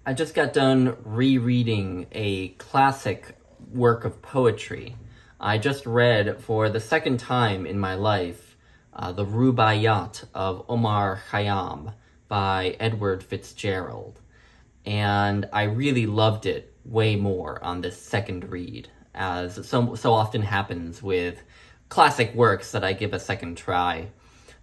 I just got done rereading a classic work of poetry. I just read for the second time in my life the Rubáiyát of Omar Khayyam by Edward Fitzgerald. And I really loved it way more on this second read, as so often happens with classic works that I give a second try.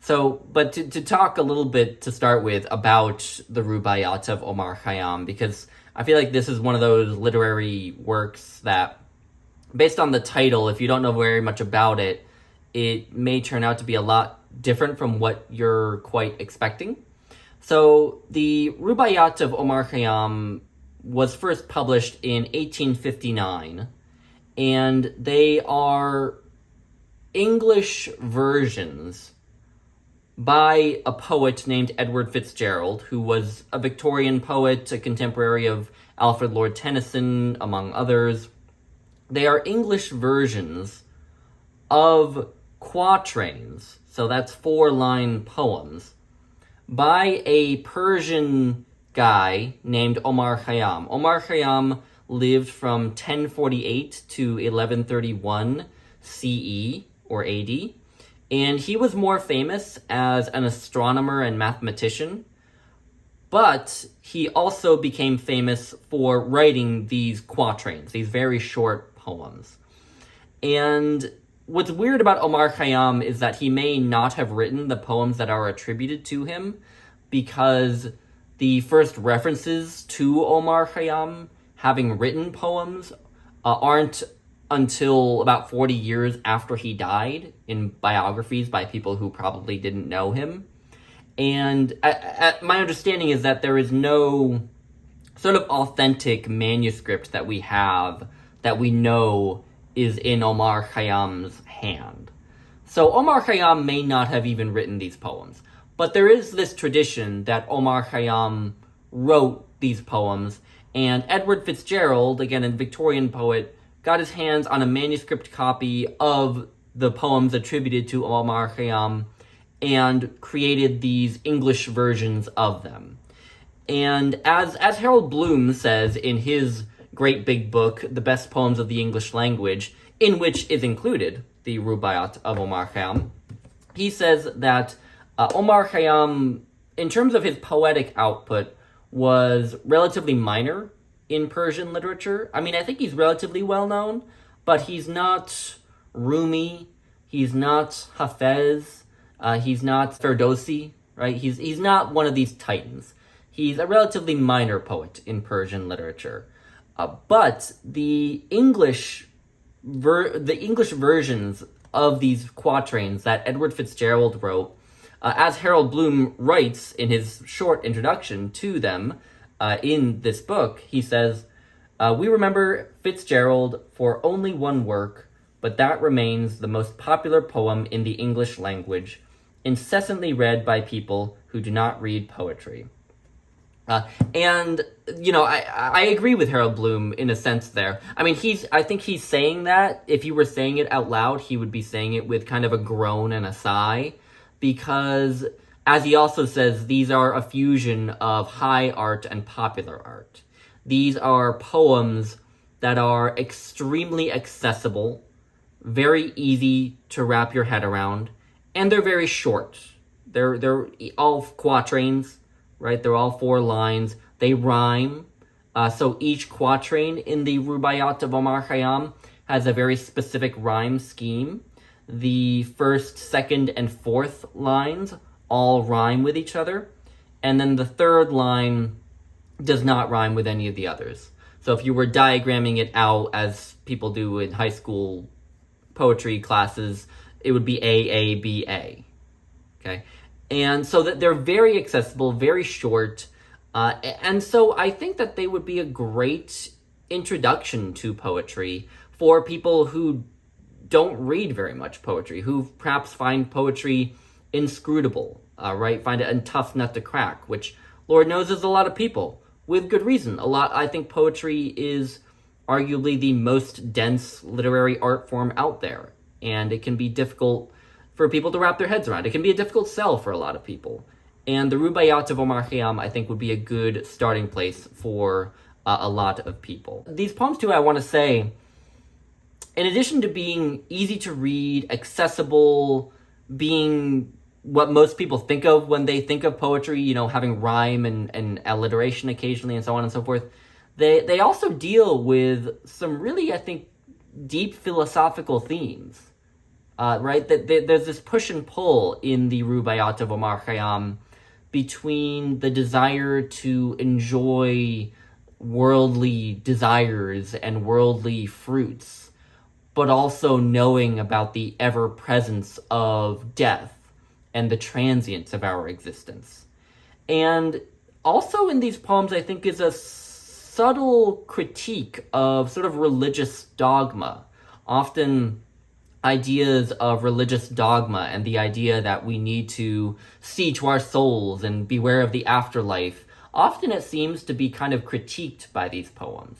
But to talk a little bit to start with about the Rubáiyát of Omar Khayyam, because I feel like this is one of those literary works that, based on the title, if you don't know very much about it, it may turn out to be a lot different from what you're quite expecting. So the Rubáiyát of Omar Khayyam was first published in 1859, and they are English versions by a poet named Edward Fitzgerald, who was a Victorian poet, a contemporary of Alfred Lord Tennyson, among others. They are English versions of quatrains, so that's 4-line poems, by a Persian guy named Omar Khayyam. Omar Khayyam lived from 1048 to 1131 CE or AD. And he was more famous as an astronomer and mathematician, but he also became famous for writing these quatrains, these very short poems. And what's weird about Omar Khayyam is that he may not have written the poems that are attributed to him, because the first references to Omar Khayyam having written poems aren't until about 40 years after he died, in biographies by people who probably didn't know him. And my understanding is that there is no sort of authentic manuscript that we have that we know is in Omar Khayyam's hand. So Omar Khayyam may not have even written these poems, but there is this tradition that Omar Khayyam wrote these poems, and Edward Fitzgerald, again a Victorian poet, got his hands on a manuscript copy of the poems attributed to Omar Khayyam and created these English versions of them. And as Harold Bloom says in his great big book, The Best Poems of the English Language, in which is included the Rubáiyát of Omar Khayyam, he says that Omar Khayyam, in terms of his poetic output, was relatively minor in Persian literature. I mean, I think he's relatively well known, but he's not Rumi, he's not Hafez, he's not Ferdowsi, right? He's not one of these titans. He's a relatively minor poet in Persian literature. But the English versions of these quatrains that Edward Fitzgerald wrote, as Harold Bloom writes in his short introduction to them, in this book, he says, we remember Fitzgerald for only one work, but that remains the most popular poem in the English language, incessantly read by people who do not read poetry. And, you know, I agree with Harold Bloom in a sense there. I mean, I think he's saying that. If you were saying it out loud, he would be saying it with kind of a groan and a sigh, because, as he also says, these are a fusion of high art and popular art. These are poems that are extremely accessible, very easy to wrap your head around, and they're very short. They're all quatrains, right? They're all 4 lines. They rhyme. So each quatrain in the Rubáiyát of Omar Khayyam has a very specific rhyme scheme. The first, second, and fourth lines all rhyme with each other, and then the third line does not rhyme with any of the others. So if you were diagramming it out as people do in high school poetry classes, it would be A, B, A. Okay? And so that they're very accessible, very short, and so I think that they would be a great introduction to poetry for people who don't read very much poetry, who perhaps find poetry inscrutable, right? Find it a tough nut to crack, which Lord knows is a lot of people, with good reason. I think poetry is arguably the most dense literary art form out there, and it can be difficult for people to wrap their heads around. It can be a difficult sell for a lot of people. And the Rubáiyát of Omar Khayyam, I think, would be a good starting place for a lot of people. These poems, too, I want to say, in addition to being easy to read, accessible, being what most people think of when they think of poetry, you know, having rhyme and alliteration occasionally and so on and so forth, they also deal with some really, I think, deep philosophical themes, right? There's this push and pull in the Rubáiyát of Omar Khayyam between the desire to enjoy worldly desires and worldly fruits, but also knowing about the ever-presence of death and the transience of our existence. And also in these poems, I think, is a subtle critique of sort of religious dogma. Often ideas of religious dogma and the idea that we need to see to our souls and beware of the afterlife, often it seems to be kind of critiqued by these poems.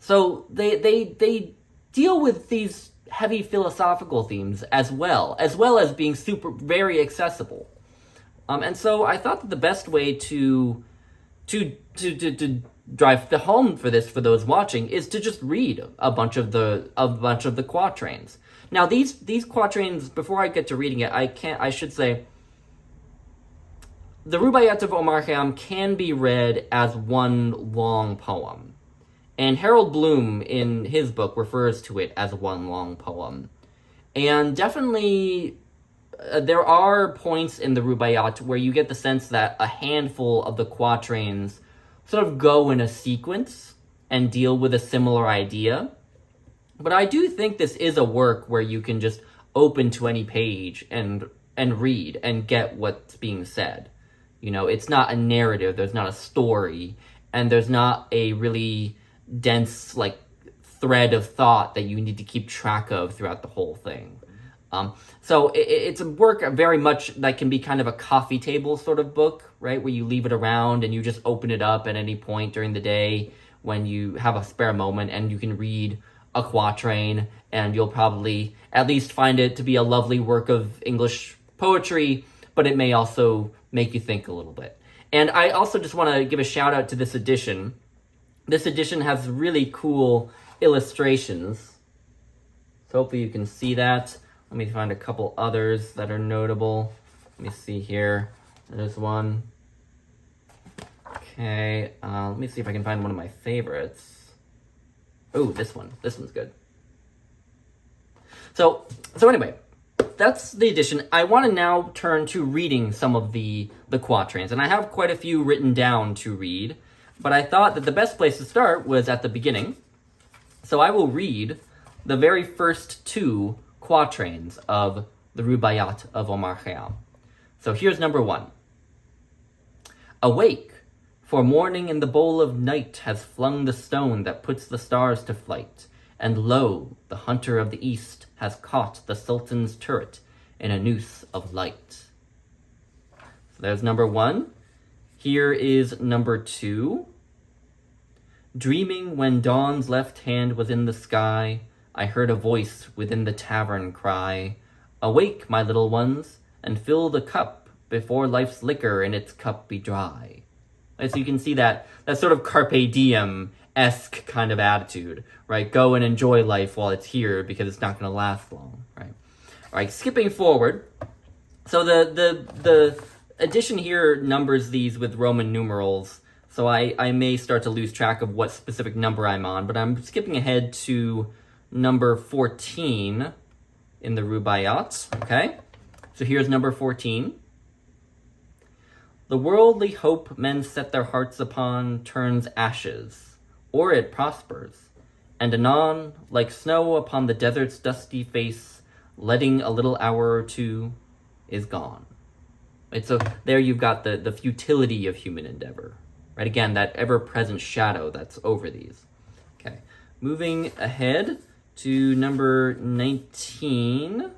So they deal with these heavy philosophical themes as well as being very accessible. And so I thought that the best way to drive the home for this for those watching is to just read a bunch of the quatrains. Now these quatrains, before I get to reading it, I should say the Rubáiyát of Omar Khayyam can be read as one long poem. And Harold Bloom, in his book, refers to it as one long poem. And definitely, there are points in the Rubáiyát where you get the sense that a handful of the quatrains sort of go in a sequence and deal with a similar idea. But I do think this is a work where you can just open to any page and read and get what's being said. You know, it's not a narrative, there's not a story, and there's not a really dense, like, thread of thought that you need to keep track of throughout the whole thing. So it's a work very much that can be kind of a coffee table sort of book, right? Where you leave it around and you just open it up at any point during the day when you have a spare moment, and you can read a quatrain, and you'll probably at least find it to be a lovely work of English poetry, but it may also make you think a little bit. And I also just want to give a shout out to this edition. This edition has really cool illustrations. So hopefully you can see that. Let me find a couple others that are notable. Let me see here. There's one. Okay, let me see if I can find one of my favorites. Oh, this one. This one's good. So anyway, that's the edition. I want to now turn to reading some of the quatrains, and I have quite a few written down to read, but I thought that the best place to start was at the beginning. So I will read the very first two quatrains of the Rubáiyát of Omar Khayyam. So here's number 1. Awake, for morning in the bowl of night has flung the stone that puts the stars to flight, and lo, the hunter of the east has caught the sultan's turret in a noose of light. So there's number 1. Here is number 2. Dreaming when dawn's left hand was in the sky, I heard a voice within the tavern cry, awake, my little ones, and fill the cup before life's liquor in its cup be dry. And so you can see that sort of carpe diem-esque kind of attitude, right? Go and enjoy life while it's here because it's not going to last long, right? All right, skipping forward. So the edition here numbers these with Roman numerals, so I may start to lose track of what specific number I'm on, but I'm skipping ahead to number 14 in the Rubáiyát, okay? So here's number 14. The worldly hope men set their hearts upon turns ashes, or it prospers, and anon, like snow upon the desert's dusty face, letting a little hour or two, is gone. Right, so there you've got the futility of human endeavor, right? Again, that ever-present shadow that's over these. Okay, moving ahead to number 19.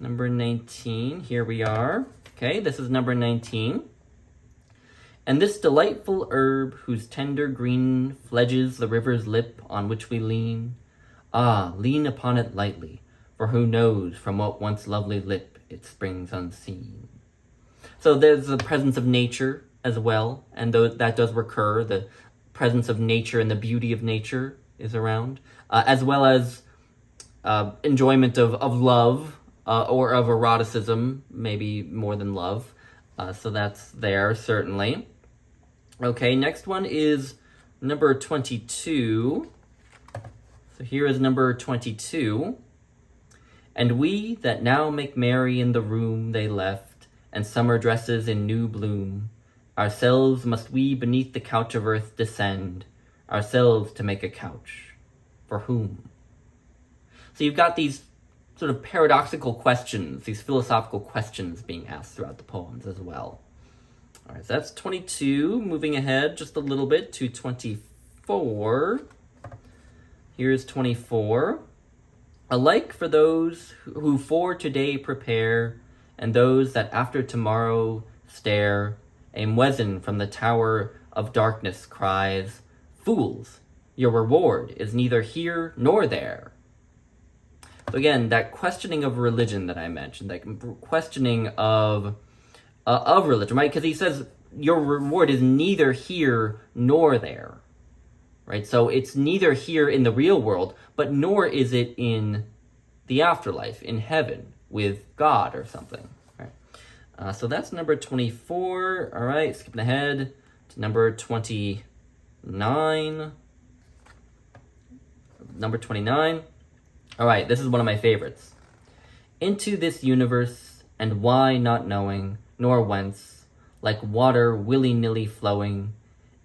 Number 19, here we are. Okay, this is number 19. And this delightful herb, whose tender green fledges the river's lip on which we lean, ah, lean upon it lightly, for who knows from what once lovely lip it springs unseen. So there's the presence of nature as well, and that does recur. The presence of nature and the beauty of nature is around, as well as enjoyment of love, or of eroticism, maybe more than love. So that's there, certainly. Okay, next one is number 22. So here is number 22. And we that now make merry in the room they left, and summer dresses in new bloom, ourselves must we beneath the couch of earth descend, ourselves to make a couch. For whom? So you've got these sort of paradoxical questions, these philosophical questions being asked throughout the poems as well. All right, so that's 22. Moving ahead just a little bit to 24. Here's 24. Alike for those who for today prepare, and those that after tomorrow stare, a muezzin from the tower of darkness cries, fools, your reward is neither here nor there. So again, that questioning of religion that I mentioned, that questioning of religion, right? Because he says your reward is neither here nor there, right? So it's neither here in the real world, but nor is it in the afterlife, in heaven, with God or something, right? So that's number 24. All right, skipping ahead to number 29. Number 29. All right, this is one of my favorites. Into this universe, and why not knowing, nor whence, like water willy-nilly flowing,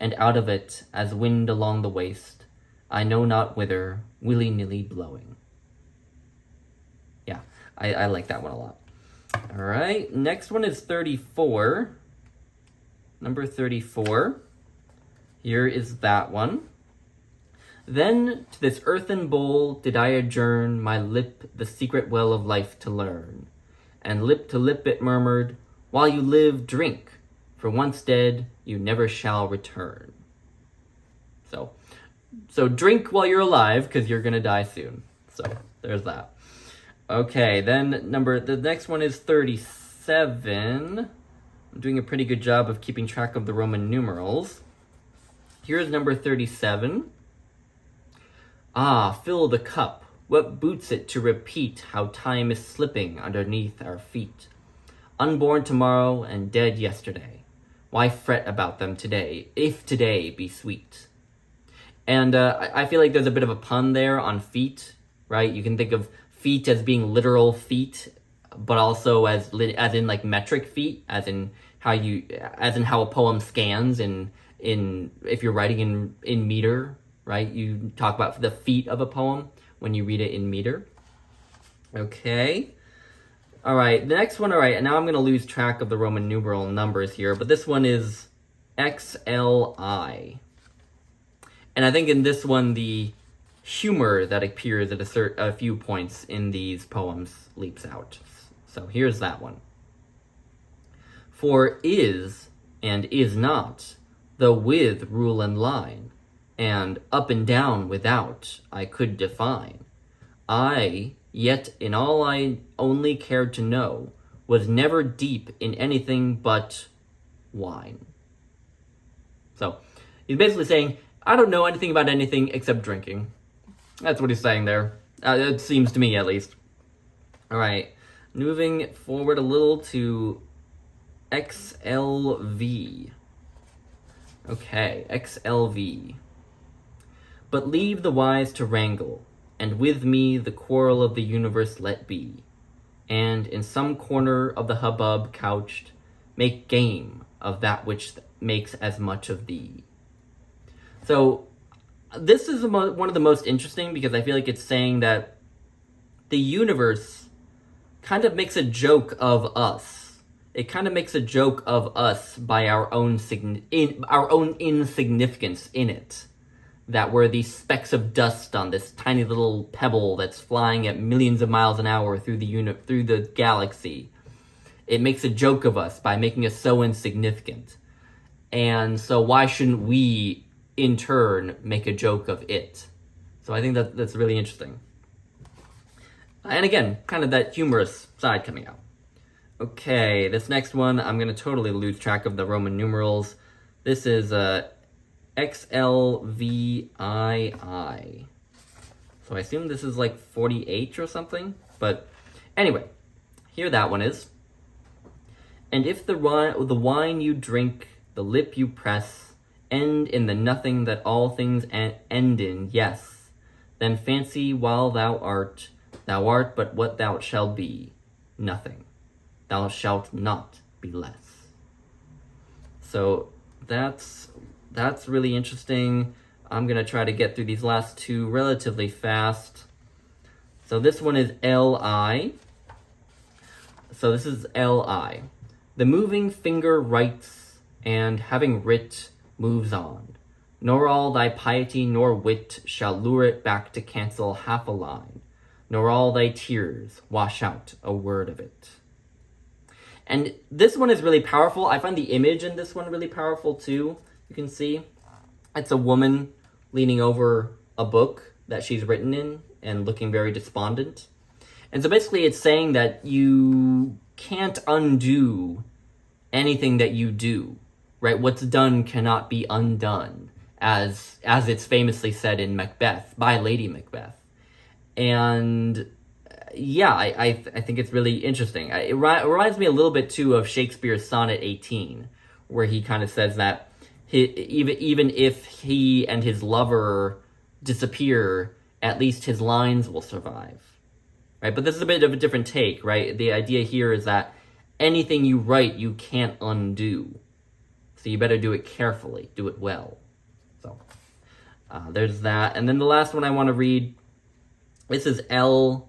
and out of it, as wind along the waste, I know not whither, willy-nilly blowing. Yeah, I like that one a lot. All right, next one is 34. Number 34. Here is that one. Then to this earthen bowl did I adjourn my lip the secret well of life to learn. And lip to lip it murmured, while you live, drink, for once dead, you never shall return. So drink while you're alive, because you're going to die soon. So there's that. Okay, then the next one is 37. I'm doing a pretty good job of keeping track of the Roman numerals. Here's number 37. Ah, fill the cup. What boots it to repeat how time is slipping underneath our feet? Unborn tomorrow and dead yesterday. Why fret about them today, if today be sweet? And I feel like there's a bit of a pun there on feet, right? You can think of feet as being literal feet, but also as in like metric feet, as in how a poem scans in if you're writing in meter, right? You talk about the feet of a poem when you read it in meter. Okay. All right, the next one, all right, and now I'm going to lose track of the Roman numeral numbers here, but this one is XLI. And I think in this one, the humor that appears at a few points in these poems leaps out. So here's that one. For is and is not, though with rule and line, and up and down without, I could define. Yet in all I only cared to know, was never deep in anything but wine. So he's basically saying, I don't know anything about anything except drinking. That's what he's saying there. It seems to me, at least. All right, moving forward a little to XLV. Okay, XLV. But leave the wise to wrangle, and with me the quarrel of the universe let be, and in some corner of the hubbub couched, make game of that which makes as much of thee. So this is one of the most interesting, because I feel like it's saying that the universe kind of makes a joke of us. It kind of makes a joke of us by our own insignificance in it. That we're these specks of dust on this tiny little pebble that's flying at millions of miles an hour through the galaxy. It makes a joke of us by making us so insignificant. And so why shouldn't we, in turn, make a joke of it? So I think that's really interesting. And again, kind of that humorous side coming out. Okay, this next one, I'm going to totally lose track of the Roman numerals. This is XLVII. So I assume this is like 40H or something. But anyway, here that one is. And if the wine you drink, the lip you press, end in the nothing that all things end in, yes, then fancy while thou art but what thou shalt be, nothing. Thou shalt not be less. So that's really interesting. I'm going to try to get through these last two relatively fast. So this one is Li. So this is Li. The moving finger writes, and having writ, moves on. Nor all thy piety nor wit shall lure it back to cancel half a line, nor all thy tears wash out a word of it. And this one is really powerful. I find the image in this one really powerful too. You can see it's a woman leaning over a book that she's written in and looking very despondent. And so basically it's saying that you can't undo anything that you do, right? What's done cannot be undone, as it's famously said in Macbeth, by Lady Macbeth. And yeah, I think it's really interesting. It reminds me a little bit, too, of Shakespeare's Sonnet 18, where he kind of says that even if he and his lover disappear, at least his lines will survive, right? But this is a bit of a different take, right? The idea here is that anything you write, you can't undo. So you better do it carefully, do it well. So there's that. And then the last one I want to read, this is LXXIII.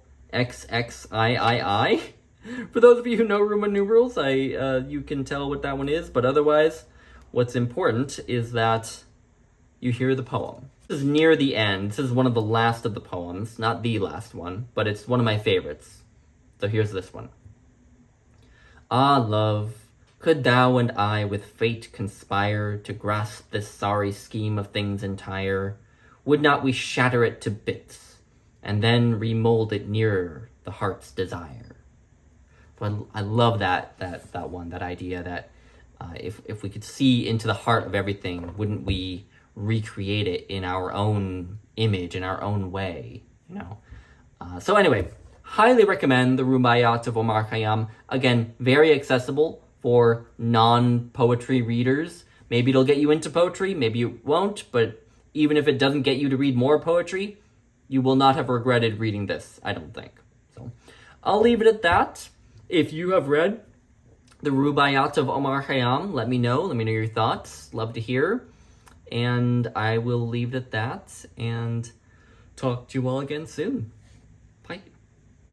For those of you who know Roman numerals, you can tell what that one is, but otherwise, what's important is that you hear the poem. This is near the end. This is one of the last of the poems, not the last one, but it's one of my favorites. So here's this one. Ah, love, could thou and I with fate conspire to grasp this sorry scheme of things entire, would not we shatter it to bits, and then remold it nearer the heart's desire? So I love that one, that idea that if we could see into the heart of everything, wouldn't we recreate it in our own image, in our own way, you know? So anyway, highly recommend the Rubáiyát of Omar Khayyam. Again, very accessible for non-poetry readers. Maybe it'll get you into poetry, maybe it won't, but even if it doesn't get you to read more poetry, you will not have regretted reading this, I don't think. So I'll leave it at that. If you have read the Rubáiyát of Omar Khayyam, let me know your thoughts. Love to hear. And I will leave it at that and talk to you all again soon. Bye.